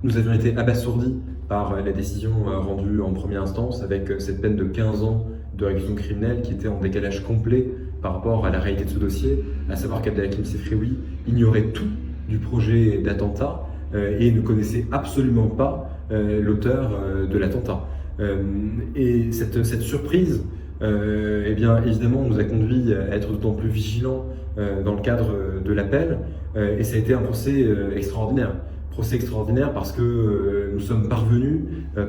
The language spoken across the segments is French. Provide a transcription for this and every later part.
Nous avions été abasourdis par la décision rendue en première instance avec cette peine de 15 ans de réclusion criminelle qui était en décalage complet par rapport à la réalité de ce dossier, à savoir qu'Abdelhakim Sefrioui ignorait tout du projet d'attentat et ne connaissait absolument pas l'auteur de l'attentat. Et cette surprise, eh bien, évidemment, nous a conduit à être d'autant plus vigilants dans le cadre de l'appel, et ça a été un procès extraordinaire. Procès extraordinaire parce que nous sommes parvenus,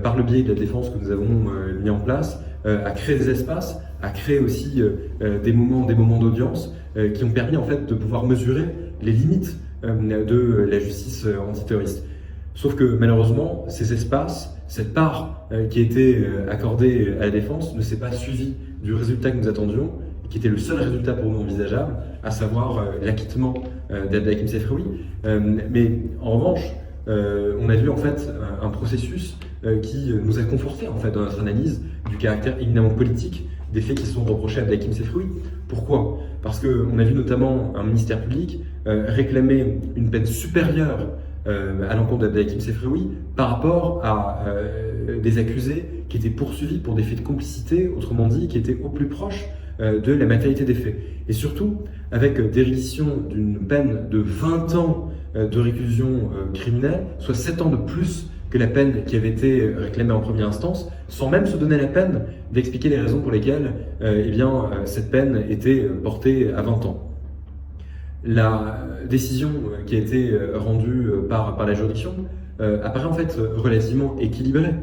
par le biais de la défense que nous avons mis en place, à créer des espaces, à créer aussi des moments d'audience qui ont permis en fait de pouvoir mesurer les limites de la justice antiterroriste. Sauf que malheureusement, ces espaces, cette part qui a été accordée à la défense ne s'est pas suivie du résultat que nous attendions, qui était le seul résultat pour nous envisageable, à savoir l'acquittement d'Abdelhakim Sefrioui. Mais en revanche, on a vu en fait un processus qui nous a conforté en fait dans notre analyse du caractère éminemment politique des faits qui sont reprochés à Abdelhakim Sefrioui. Pourquoi? Parce qu'on a vu notamment un ministère public réclamer une peine supérieure à l'encontre d'Abdelhakim Sefrioui par rapport à des accusés qui étaient poursuivis pour des faits de complicité, autrement dit, qui étaient au plus proche de la matérialité des faits. Et surtout, avec des réquisitions d'une peine de 20 ans de réclusion criminelle, soit 7 ans de plus que la peine qui avait été réclamée en première instance, sans même se donner la peine d'expliquer les raisons pour lesquelles cette peine était portée à 20 ans. La décision qui a été rendue par la juridiction apparaît en fait relativement équilibrée,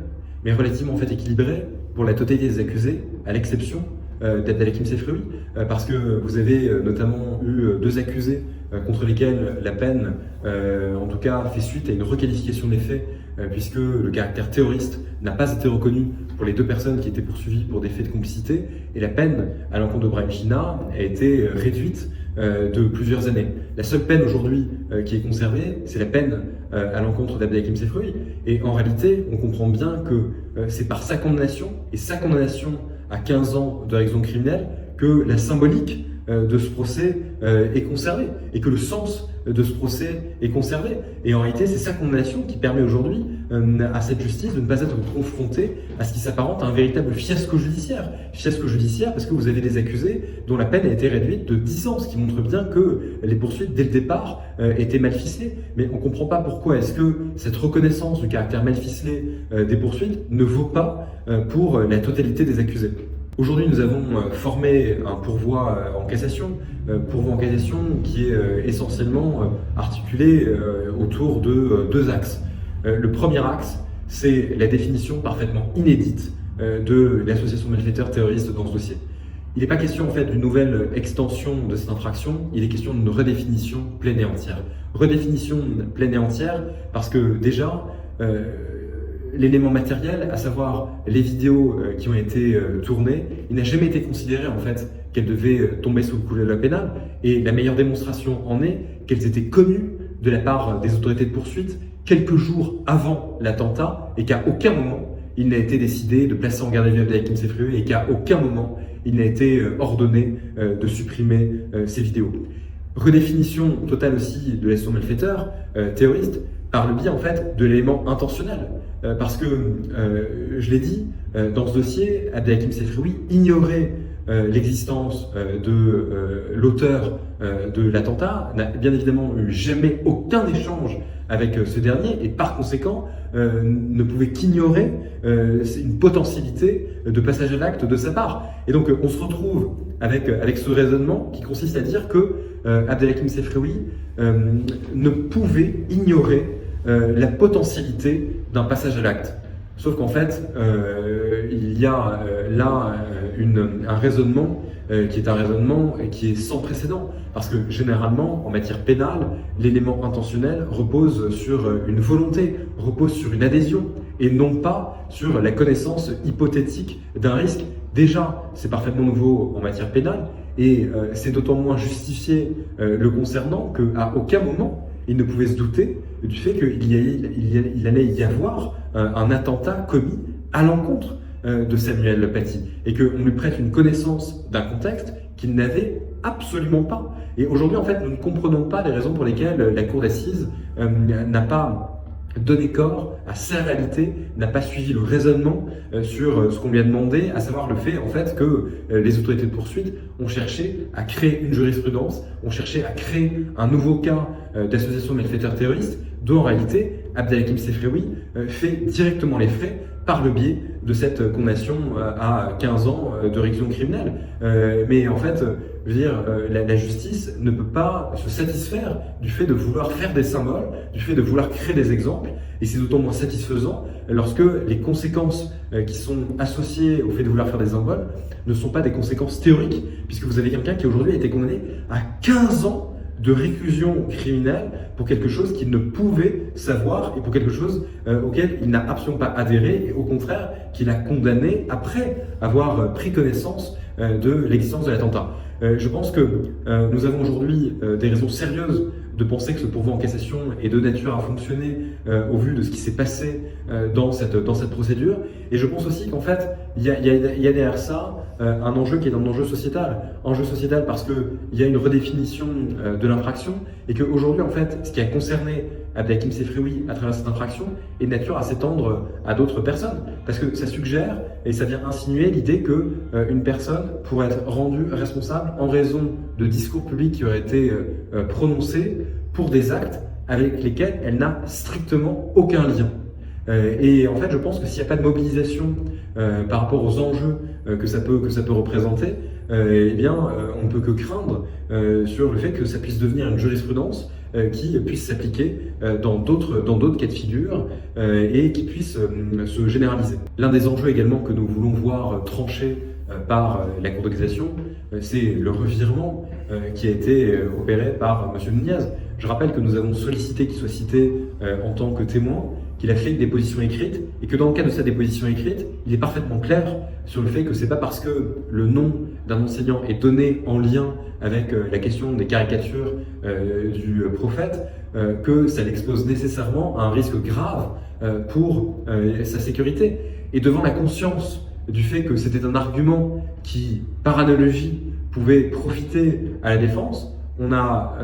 mais relativement en fait équilibrée pour la totalité des accusés, à l'exception d'Abdelhakim Sefrioui, parce que vous avez notamment eu 2 accusés contre lesquels la peine, en tout cas, fait suite à une requalification des faits, puisque le caractère terroriste n'a pas été reconnu pour les 2 personnes qui étaient poursuivies pour des faits de complicité, et la peine à l'encontre de Brahim China a été réduite de plusieurs années. La seule peine aujourd'hui qui est conservée, c'est la peine à l'encontre d'Abdelhakim Sefrioui, et en réalité, on comprend bien que c'est par sa condamnation, et sa condamnation à 15 ans de réclusion criminelle, que la symbolique de ce procès est conservée et que le sens de ce procès est conservé. Et en réalité, c'est sa condamnation qui permet aujourd'hui à cette justice de ne pas être confrontée à ce qui s'apparente à un véritable fiasco judiciaire. Fiasco judiciaire parce que vous avez des accusés dont la peine a été réduite de 10 ans, ce qui montre bien que les poursuites, dès le départ, étaient mal ficelées. Mais on ne comprend pas pourquoi est-ce que cette reconnaissance du caractère mal ficelé des poursuites ne vaut pas pour la totalité des accusés. Aujourd'hui, nous avons formé un pourvoi en cassation qui est essentiellement articulé autour de 2 axes. Le premier axe, c'est la définition parfaitement inédite de l'association de malfaiteurs terroristes dans ce dossier. Il n'est pas question en fait d'une nouvelle extension de cette infraction, il est question d'une redéfinition pleine et entière. Redéfinition pleine et entière parce que déjà, l'élément matériel, à savoir les vidéos qui ont été tournées, il n'a jamais été considéré en fait qu'elles devaient tomber sous le coup de la pénale, et la meilleure démonstration en est qu'elles étaient connues de la part des autorités de poursuite quelques jours avant l'attentat, et qu'à aucun moment il n'a été décidé de placer en garde à vue Abdelhakim Sefrioui, et qu'à aucun moment il n'a été ordonné de supprimer ces vidéos. Redéfinition totale aussi de l'association de malfaiteurs terroristes par le biais en fait de l'élément intentionnel. Parce que, je l'ai dit, dans ce dossier, Abdelhakim Sefrioui ignorait l'existence de l'auteur de l'attentat, n'a bien évidemment eu jamais aucun échange avec ce dernier, et par conséquent ne pouvait qu'ignorer une potentialité de passage à l'acte de sa part. Et donc on se retrouve avec ce raisonnement qui consiste à dire que Abdelhakim Sefrioui ne pouvait ignorer la potentialité d'un passage à l'acte. Sauf qu'en fait, il y a là un raisonnement qui est sans précédent. Parce que généralement, en matière pénale, l'élément intentionnel repose sur une volonté, repose sur une adhésion, et non pas sur la connaissance hypothétique d'un risque. Déjà, c'est parfaitement nouveau en matière pénale, et c'est d'autant moins justifié le concernant qu'à aucun moment, il ne pouvait se douter du fait qu'il allait y avoir un attentat commis à l'encontre de Samuel Paty, et qu'on lui prête une connaissance d'un contexte qu'il n'avait absolument pas. Et aujourd'hui, en fait, nous ne comprenons pas les raisons pour lesquelles la cour d'assises n'a pas donné corps à sa réalité, n'a pas suivi le raisonnement sur ce qu'on lui a demandé, à savoir le fait en fait que les autorités de poursuite ont cherché à créer une jurisprudence, ont cherché à créer un nouveau cas d'association de malfaiteurs terroristes, dont en réalité Abdelhakim Sefrioui fait directement les frais par le biais de cette condamnation à 15 ans de réclusion criminelle. Mais en fait, je veux dire, la justice ne peut pas se satisfaire du fait de vouloir faire des symboles, du fait de vouloir créer des exemples, et c'est d'autant moins satisfaisant lorsque les conséquences qui sont associées au fait de vouloir faire des symboles ne sont pas des conséquences théoriques, puisque vous avez quelqu'un qui aujourd'hui a été condamné à 15 ans de réclusion criminelle pour quelque chose qu'il ne pouvait savoir et pour quelque chose auquel il n'a absolument pas adhéré, et au contraire qu'il a condamné après avoir pris connaissance de l'existence de l'attentat. Je pense que nous avons aujourd'hui des raisons sérieuses de penser que ce pourvoi en cassation est de nature à fonctionner au vu de ce qui s'est passé dans cette procédure. Et je pense aussi qu'en fait, il y a derrière ça un enjeu qui est un enjeu sociétal. Enjeu sociétal parce qu'il y a une redéfinition de l'infraction et qu'aujourd'hui, en fait, ce qui a concerné Abdelhakim Sefrioui à travers cette infraction est de nature à s'étendre à d'autres personnes. Parce que ça suggère et ça vient insinuer l'idée qu'une personne pourrait être rendue responsable en raison de discours publics qui auraient été prononcés pour des actes avec lesquels elle n'a strictement aucun lien. Et en fait, je pense que s'il n'y a pas de mobilisation par rapport aux enjeux que ça peut représenter, eh bien, on ne peut que craindre sur le fait que ça puisse devenir une jurisprudence qui puisse s'appliquer dans d'autres cas de figure et qui puisse se généraliser. L'un des enjeux également que nous voulons voir tranché par la Cour de cassation, c'est le revirement qui a été opéré par M. Nunez. Je rappelle que nous avons sollicité qu'il soit cité en tant que témoin, qu'il a fait des dépositions écrites et que dans le cas de sa déposition écrite, il est parfaitement clair sur le fait que c'est pas parce que le nom d'un enseignant est donné en lien avec la question des caricatures du prophète que ça l'expose nécessairement à un risque grave pour sa sécurité. Et devant la conscience du fait que c'était un argument qui, par analogie, pouvait profiter à la défense, on a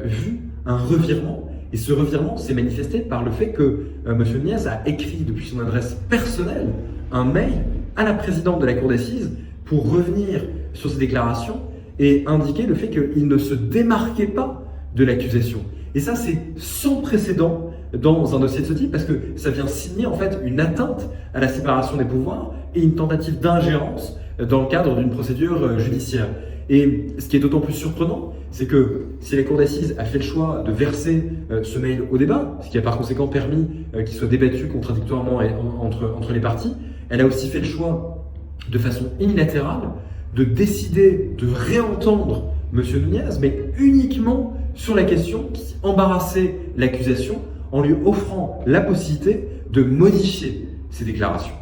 vu un revirement. Et ce revirement s'est manifesté par le fait que M. Niaz a écrit depuis son adresse personnelle un mail à la présidente de la cour d'assises pour revenir sur ses déclarations et indiquer le fait qu'il ne se démarquait pas de l'accusation. Et ça, c'est sans précédent dans un dossier de ce type parce que ça vient signer en fait une atteinte à la séparation des pouvoirs et une tentative d'ingérence dans le cadre d'une procédure judiciaire. Et ce qui est d'autant plus surprenant, c'est que si la cour d'assises a fait le choix de verser ce mail au débat, ce qui a par conséquent permis qu'il soit débattu contradictoirement entre les parties, elle a aussi fait le choix de façon unilatérale de décider de réentendre M. Nunez, mais uniquement sur la question qui embarrassait l'accusation en lui offrant la possibilité de modifier ses déclarations.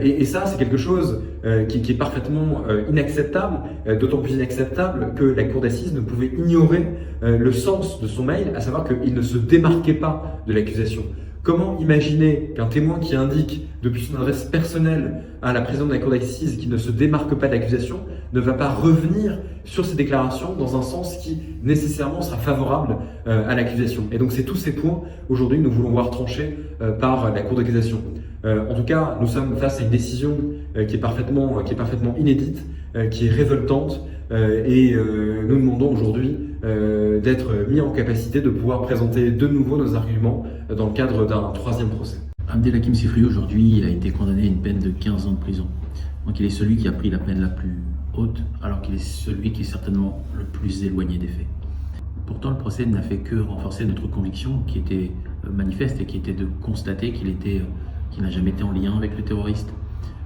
Et ça, c'est quelque chose qui est parfaitement inacceptable, d'autant plus inacceptable que la cour d'assises ne pouvait ignorer le sens de son mail, à savoir qu'il ne se démarquait pas de l'accusation. Comment imaginer qu'un témoin qui indique depuis son adresse personnelle à la présidente de la cour d'assises qu'il ne se démarque pas de l'accusation ne va pas revenir sur ses déclarations dans un sens qui nécessairement sera favorable à l'accusation. Et donc c'est tous ces points aujourd'hui que nous voulons voir tranchés par la cour de cassation. En tout cas, nous sommes face à une décision qui est parfaitement inédite, qui est révoltante et nous demandons aujourd'hui d'être mis en capacité de pouvoir présenter de nouveau nos arguments dans le cadre d'un troisième procès. Abdelhakim Sefrioui aujourd'hui a été condamné à une peine de 15 ans de prison. Donc il est celui qui a pris la peine la plus haute, alors qu'il est celui qui est certainement le plus éloigné des faits. Pourtant, le procès n'a fait que renforcer notre conviction qui était manifeste et qui était de constater qu'il n'a jamais été en lien avec le terroriste,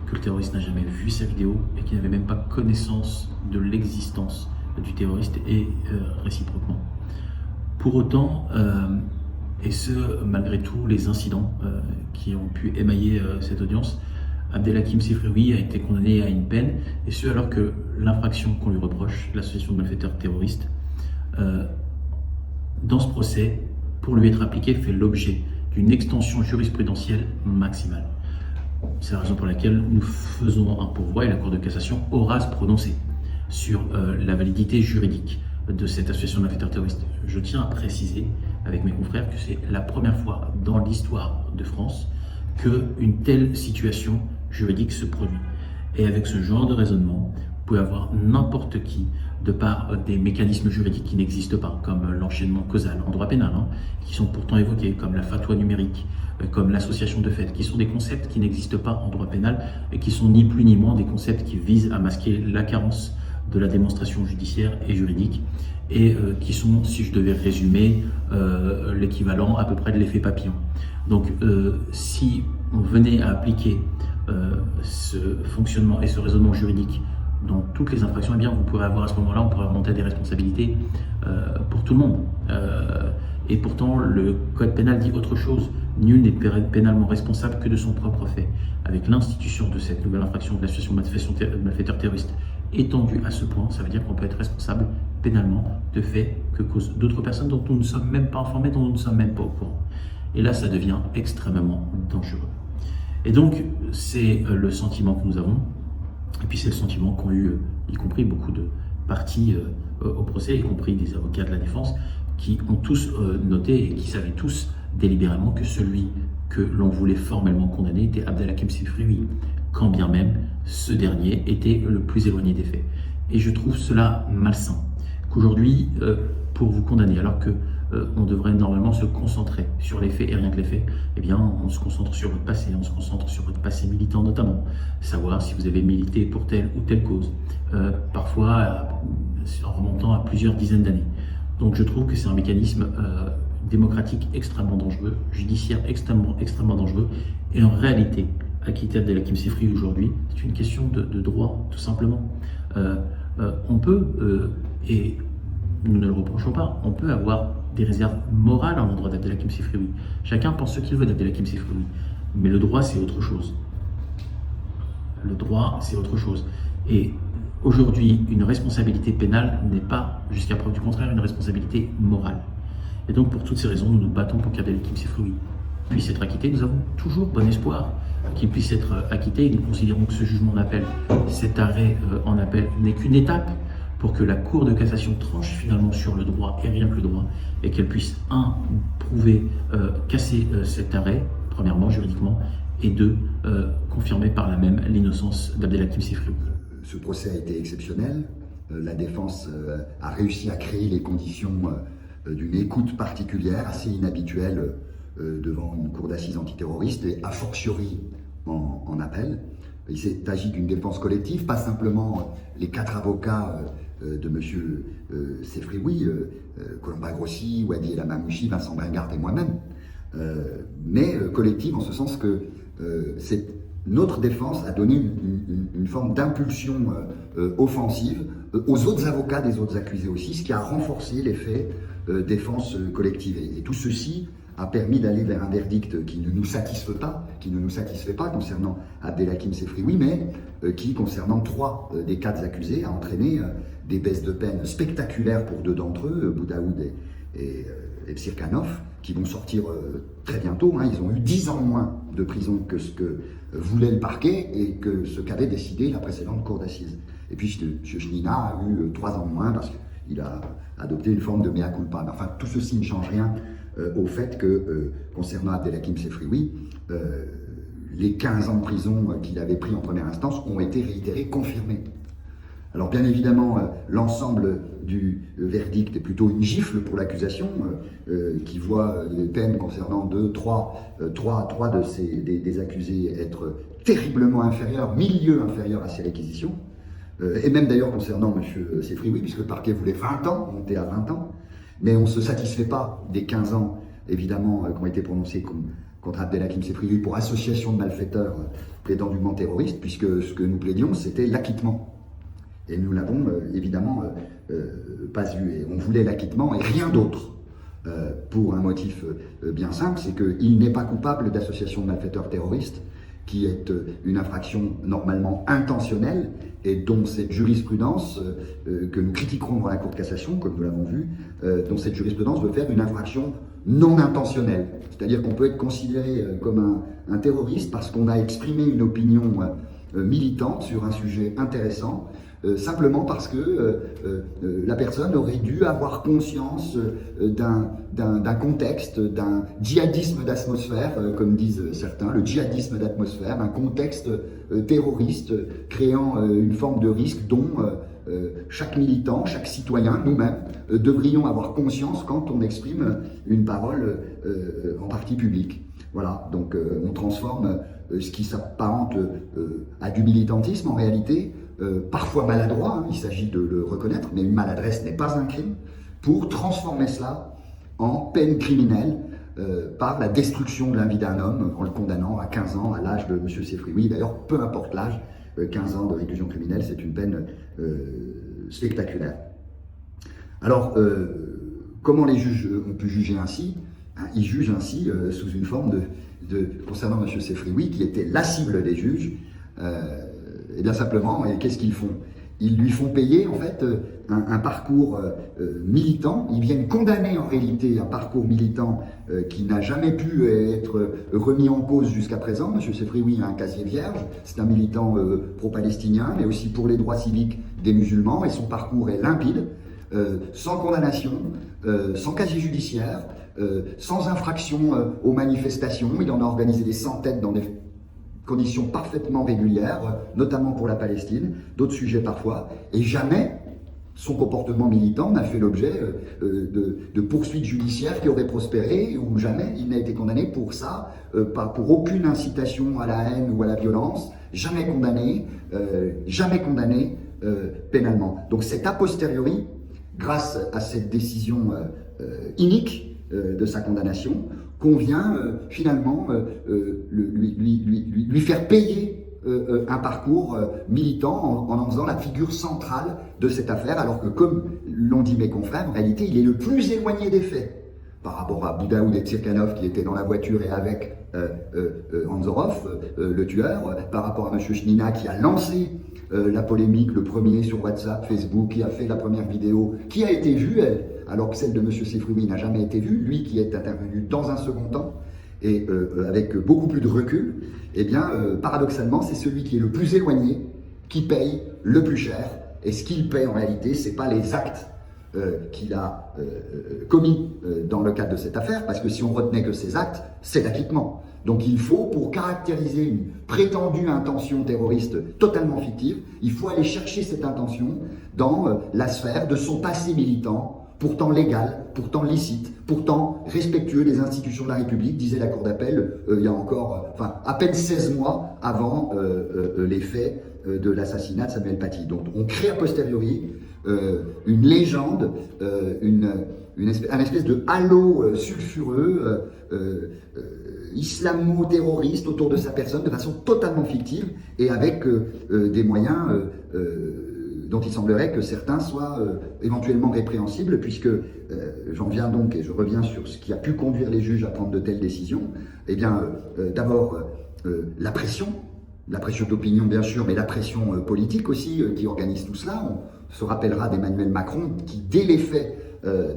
que le terroriste n'a jamais vu sa vidéo et qu'il n'avait même pas connaissance de l'existence du terroriste et réciproquement. Pour autant, et ce malgré tous les incidents qui ont pu émailler cette audience, Abdelhakim Sefrioui a été condamné à une peine, et ce alors que l'infraction qu'on lui reproche, l'association de malfaiteurs terroristes, dans ce procès, pour lui être appliquée, fait l'objet d'une extension jurisprudentielle maximale. C'est la raison pour laquelle nous faisons un pourvoi et la Cour de cassation aura à se prononcer sur la validité juridique de cette association de malfaiteurs terroristes. Je tiens à préciser avec mes confrères que c'est la première fois dans l'histoire de France qu'une telle situation juridique se produit. Et avec ce genre de raisonnement, vous pouvez avoir n'importe qui, de par des mécanismes juridiques qui n'existent pas, comme l'enchaînement causal en droit pénal, qui sont pourtant évoqués, comme la fatwa numérique, comme l'association de fait, qui sont des concepts qui n'existent pas en droit pénal et qui sont ni plus ni moins des concepts qui visent à masquer la carence de la démonstration judiciaire et juridique et qui sont, si je devais résumer, l'équivalent à peu près de l'effet papillon. Donc si on venait à appliquer ce fonctionnement et ce raisonnement juridique dans toutes les infractions, eh bien vous pourrez avoir à ce moment-là, on pourrait remonter à des responsabilités pour tout le monde. Et pourtant, le code pénal dit autre chose. Nul n'est pénalement responsable que de son propre fait. Avec l'institution de cette nouvelle infraction de l'association de malfaiteurs terroristes étendue à ce point, ça veut dire qu'on peut être responsable pénalement de faits que causent d'autres personnes dont nous ne sommes même pas informés, dont nous ne sommes même pas au courant. Et là, ça devient extrêmement dangereux. Et donc, c'est le sentiment que nous avons, et puis c'est le sentiment qu'ont eu, y compris beaucoup de parties au procès, y compris des avocats de la défense, qui ont tous noté et qui savaient tous délibérément que celui que l'on voulait formellement condamner était Abdelhakim Sefrioui, quand bien même ce dernier était le plus éloigné des faits. Et je trouve cela malsain, qu'aujourd'hui, pour vous condamner, alors que on devrait normalement se concentrer sur les faits et rien que les faits, eh bien on se concentre sur votre passé, on se concentre sur votre passé militant notamment, savoir si vous avez milité pour telle ou telle cause, parfois en remontant à plusieurs dizaines d'années. Donc je trouve que c'est un mécanisme démocratique extrêmement dangereux, judiciaire extrêmement dangereux, et en réalité, acquitter Abdelhakim Sefrioui aujourd'hui, c'est une question de droit, tout simplement. On peut, et nous ne le reprochons pas, on peut avoir des réserves morales à l'endroit d'Abdelhakim Sefrioui. Chacun pense ce qu'il veut d'Abdelhakim Sefrioui, mais le droit c'est autre chose. Le droit c'est autre chose. Et aujourd'hui, une responsabilité pénale n'est pas, jusqu'à preuve du contraire, une responsabilité morale. Et donc pour toutes ces raisons, nous nous battons pour qu'Abdelhakim Sefrioui puisse être acquitté. Nous avons toujours bon espoir qu'il puisse être acquitté et nous considérons que ce jugement d'appel, cet arrêt en appel n'est qu'une étape pour que la Cour de cassation tranche finalement sur le droit et rien que le droit, et qu'elle puisse, un, prouver, casser cet arrêt, premièrement juridiquement, et deux, confirmer par là même l'innocence d'Abdelhakim Sefrioui. Ce procès a été exceptionnel. La défense a réussi à créer les conditions d'une écoute particulière, assez inhabituelle devant une cour d'assises antiterroriste, et a fortiori en appel. Il s'est agi d'une défense collective, pas simplement les 4 avocats de M. Sefrioui, Colomba Grossi, Wadi El Amamouchi, Vincent Bringard et moi-même, mais collective en ce sens que notre défense a donné une forme d'impulsion offensive aux autres avocats des autres accusés aussi, ce qui a renforcé l'effet défense collective. Et tout ceci a permis d'aller vers un verdict qui ne nous satisfait pas concernant Abdelhakim Sefrioui, mais qui, concernant 3 des 4 accusés, a entraîné des baisses de peine spectaculaires pour 2 d'entre eux, Boudaoud et Psirkanov, qui vont sortir très bientôt. Ils ont eu 10 ans moins de prison que ce que voulait le parquet et que ce qu'avait décidé la précédente cour d'assises. Et puis M. Chnina a eu 3 ans de moins parce qu'il a adopté une forme de mea culpa. Mais enfin, tout ceci ne change rien au fait que, concernant Abdelhakim Sefrioui, les 15 ans de prison qu'il avait pris en première instance ont été réitérés, confirmés. Alors bien évidemment, l'ensemble du verdict est plutôt une gifle pour l'accusation, qui voit les peines concernant 3 des accusés être terriblement inférieures, milieu inférieur à ces réquisitions, et même d'ailleurs concernant M. Sefrioui, puisque le parquet voulait 20 ans, monter à 20 ans, mais on ne se satisfait pas des 15 ans, évidemment, qui ont été prononcés contre Abdelhakim Sefrioui pour association de malfaiteurs prétendument terroristes, puisque ce que nous plaidions, c'était l'acquittement. Et nous l'avons évidemment pas eu. Et on voulait l'acquittement et rien d'autre, pour un motif bien simple, c'est qu'il n'est pas coupable d'association de malfaiteurs terroristes, qui est une infraction normalement intentionnelle et dont cette jurisprudence, que nous critiquerons devant la Cour de cassation, comme nous l'avons vu, dont cette jurisprudence veut faire une infraction non intentionnelle. C'est-à-dire qu'on peut être considéré comme un terroriste parce qu'on a exprimé une opinion militante sur un sujet intéressant, simplement parce que la personne aurait dû avoir conscience d'un contexte, d'un djihadisme d'atmosphère, comme disent certains, le djihadisme d'atmosphère, un contexte terroriste créant une forme de risque dont chaque militant, chaque citoyen, nous-mêmes, devrions avoir conscience quand on exprime une parole en partie publique. Voilà, donc on transforme ce qui s'apparente à du militantisme en réalité, parfois maladroit, hein, il s'agit de le reconnaître, mais une maladresse n'est pas un crime, pour transformer cela en peine criminelle par la destruction de la vie d'un homme en le condamnant à 15 ans à l'âge de M. Sefrioui. D'ailleurs, peu importe l'âge, 15 ans de réclusion criminelle, c'est une peine spectaculaire. Alors, comment les juges ont pu juger ainsi? Ils jugent ainsi sous une forme concernant M. Sefrioui, qui était la cible des juges. Et bien simplement, qu'est-ce qu'ils font? Ils lui font payer en fait un parcours militant. Ils viennent condamner en réalité un parcours militant qui n'a jamais pu être remis en cause jusqu'à présent. M. Sefrioui a un casier vierge, c'est un militant pro-palestinien, mais aussi pour les droits civiques des musulmans, et son parcours est limpide, sans condamnation, sans casier judiciaire, sans infraction aux manifestations. Il en a organisé des centaines dans des conditions parfaitement régulières, notamment pour la Palestine, d'autres sujets parfois, et jamais son comportement militant n'a fait l'objet de poursuites judiciaires qui auraient prospéré, ou jamais il n'a été condamné pour ça, pas pour aucune incitation à la haine ou à la violence, jamais condamné pénalement. Donc c'est a posteriori, grâce à cette décision inique de sa condamnation, qu'on vient finalement lui faire payer un parcours militant en faisant la figure centrale de cette affaire, alors que, comme l'ont dit mes confrères, en réalité, il est le plus éloigné des faits par rapport à Boudaoud et Tsirkanov qui étaient dans la voiture et avec Anzorov, le tueur, par rapport à M. Chnina qui a lancé la polémique, le premier sur WhatsApp, Facebook, qui a fait la première vidéo, qui a été vue, elle, alors que celle de M. Sefrioui n'a jamais été vue, lui qui est intervenu dans un second temps, et avec beaucoup plus de recul, eh bien, paradoxalement, c'est celui qui est le plus éloigné qui paye le plus cher. Et ce qu'il paye en réalité, ce n'est pas les actes qu'il a commis dans le cadre de cette affaire, parce que si on retenait que ces actes, c'est l'acquittement. Donc il faut, pour caractériser une prétendue intention terroriste totalement fictive, il faut aller chercher cette intention dans la sphère de son passé militant, pourtant légal, pourtant licite, pourtant respectueux des institutions de la République, disait la Cour d'appel il y a encore, à peine 16 mois avant les faits de l'assassinat de Samuel Paty. Donc on crée a posteriori une légende, un espèce de halo sulfureux, islamo-terroriste autour de sa personne de façon totalement fictive et avec des moyens dont il semblerait que certains soient éventuellement répréhensibles, puisque j'en viens donc et je reviens sur ce qui a pu conduire les juges à prendre de telles décisions. Eh bien, d'abord, la pression d'opinion bien sûr, mais la pression politique aussi qui organise tout cela. On se rappellera d'Emmanuel Macron qui, dès les faits,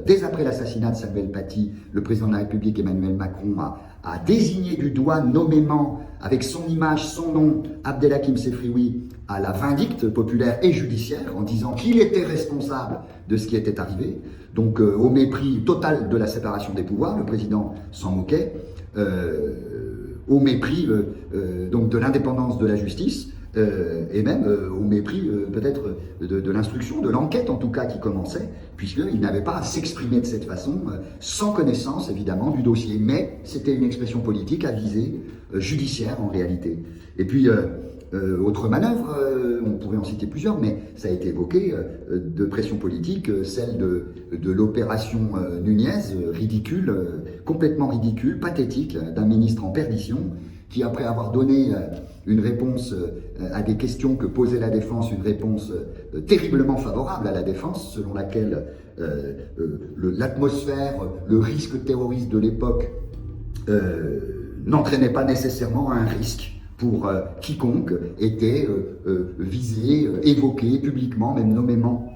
dès après l'assassinat de Samuel Paty, le président de la République Emmanuel Macron a désigné du doigt nommément, avec son image, son nom, Abdelhakim Sefrioui à la vindicte populaire et judiciaire, en disant qu'il était responsable de ce qui était arrivé. Donc au mépris total de la séparation des pouvoirs, le président s'en moquait, au mépris donc de l'indépendance de la justice, et même au mépris peut-être de l'instruction, de l'enquête en tout cas qui commençait, puisqu'il n'avait pas à s'exprimer de cette façon, sans connaissance évidemment du dossier, mais c'était une expression politique à visée judiciaire en réalité. Et puis, autre manœuvre, on pourrait en citer plusieurs, mais ça a été évoqué, de pression politique, celle de l'opération Nunez, ridicule, complètement ridicule, pathétique, d'un ministre en perdition, qui après avoir donné une réponse à des questions que posait la défense, une réponse terriblement favorable à la défense, selon laquelle l'atmosphère, le risque terroriste de l'époque n'entraînait pas nécessairement un risque pour quiconque était visé, évoqué publiquement, même nommément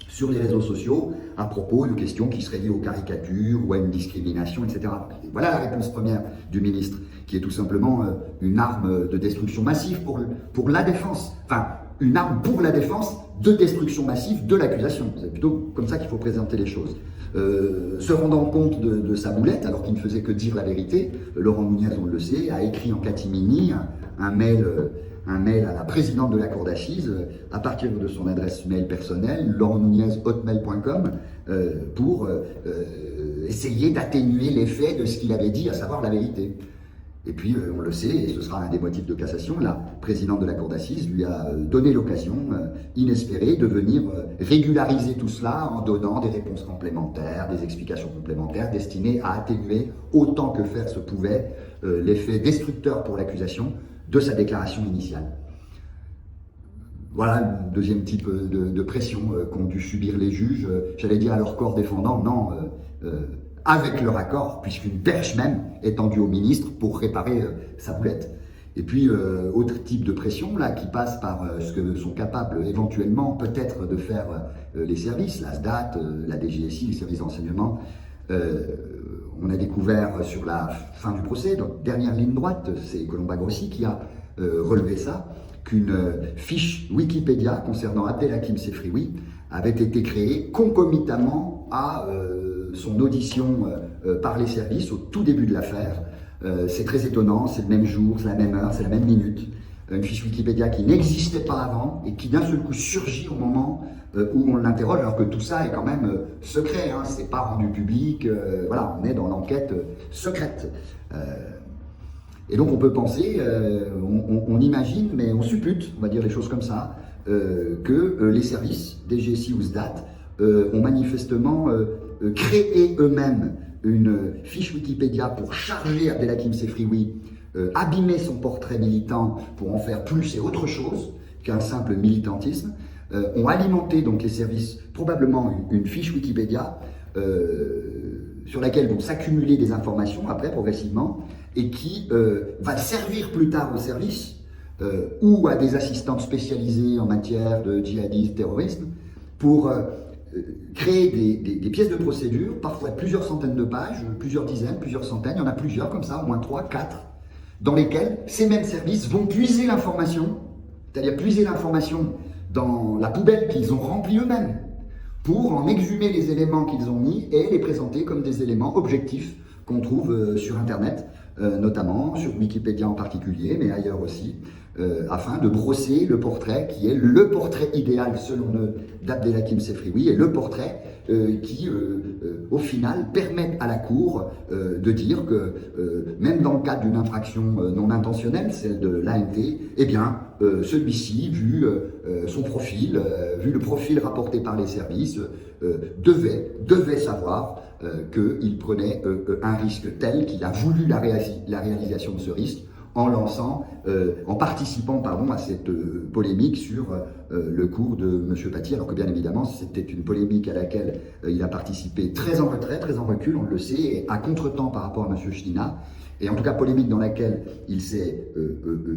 sur les réseaux sociaux, à propos de questions qui seraient liées aux caricatures ou à une discrimination, etc. Et voilà la réponse première du ministre, qui est tout simplement une arme de destruction massive pour la défense. Enfin, une arme pour la défense de destruction massive de l'accusation. C'est plutôt comme ça qu'il faut présenter les choses. Se rendant compte de sa boulette, alors qu'il ne faisait que dire la vérité, Laurent Nunez, on le sait, a écrit en catimini un mail à la présidente de la cour d'assises à partir de son adresse mail personnelle, laurentnunez@hotmail.com, pour essayer d'atténuer l'effet de ce qu'il avait dit, à savoir la vérité. Et puis, on le sait, et ce sera un des motifs de cassation, la présidente de la cour d'assises lui a donné l'occasion inespérée de venir régulariser tout cela en donnant des réponses complémentaires, des explications complémentaires destinées à atténuer autant que faire se pouvait l'effet destructeur pour l'accusation de sa déclaration initiale. Voilà le deuxième type de pression qu'ont dû subir les juges, j'allais dire à leur corps défendant, non, avec leur accord, puisqu'une perche même est tendue au ministre pour réparer sa boulette. Et puis, autre type de pression, là, qui passe par ce que sont capables éventuellement peut-être de faire les services, la SDAT, la DGSI, les services d'enseignement. On a découvert sur la fin du procès, donc dernière ligne droite, c'est Colomba-Grossi qui a relevé ça, qu'une fiche Wikipédia concernant Abdelhakim Sefrioui avait été créée concomitamment à son audition par les services au tout début de l'affaire. C'est très étonnant, c'est le même jour, c'est la même heure, c'est la même minute. Une fiche Wikipédia qui n'existait pas avant et qui d'un seul coup surgit au moment où on l'interroge, alors que tout ça est quand même secret, hein, c'est pas rendu public, voilà, on est dans l'enquête secrète. Et donc on peut penser, on imagine, mais on suppute, on va dire les choses comme ça, que les services, DGSI ou SDAT, ont manifestement créé eux-mêmes une fiche Wikipédia pour charger Abdelhakim Sefrioui, abîmer son portrait militant pour en faire plus et autre chose qu'un simple militantisme, ont alimenté donc les services probablement une fiche Wikipédia sur laquelle vont s'accumuler des informations après progressivement et qui va servir plus tard aux services ou à des assistantes spécialisées en matière de djihadisme, terrorisme, pour créer des pièces de procédure, parfois plusieurs centaines de pages, plusieurs dizaines, plusieurs centaines, il y en a plusieurs comme ça, au moins 3, 4, dans lesquelles ces mêmes services vont puiser l'information, c'est-à-dire puiser l'information dans la poubelle qu'ils ont remplie eux-mêmes, pour en exhumer les éléments qu'ils ont mis et les présenter comme des éléments objectifs qu'on trouve sur Internet, notamment sur Wikipédia en particulier, mais ailleurs aussi, afin de brosser le portrait qui est le portrait idéal selon eux d'Abdelhakim Sefrioui et le portrait qui, au final, permet à la Cour de dire que même dans le cadre d'une infraction non intentionnelle, celle de l'ANT, eh bien, celui-ci, vu son profil, vu le profil rapporté par les services, devait savoir qu'il prenait un risque tel qu'il a voulu la réalisation de ce risque en participant à cette polémique sur le cours de M. Paty, alors que bien évidemment c'était une polémique à laquelle il a participé très en retrait, très en recul, on le sait, et à contre-temps par rapport à M. Chdina, et en tout cas polémique dans laquelle il s'est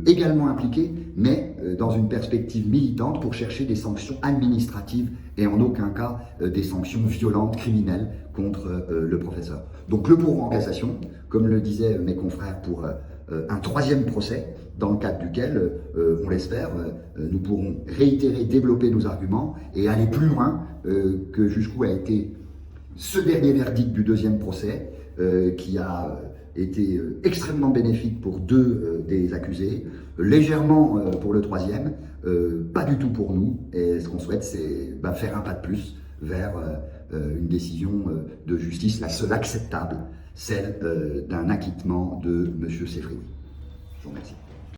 également impliqué, mais dans une perspective militante pour chercher des sanctions administratives et en aucun cas des sanctions violentes, criminelles contre le professeur. Donc le pourvoi en cassation, comme le disaient mes confrères, pour un troisième procès, dans le cadre duquel, on l'espère, nous pourrons réitérer, développer nos arguments et aller plus loin que jusqu'où a été ce dernier verdict du deuxième procès, qui a été extrêmement bénéfique pour deux des accusés, légèrement pour le troisième, pas du tout pour nous, et ce qu'on souhaite c'est faire un pas de plus vers une décision de justice, la seule acceptable, celle d'un acquittement de M. Sefrioui. Je vous remercie.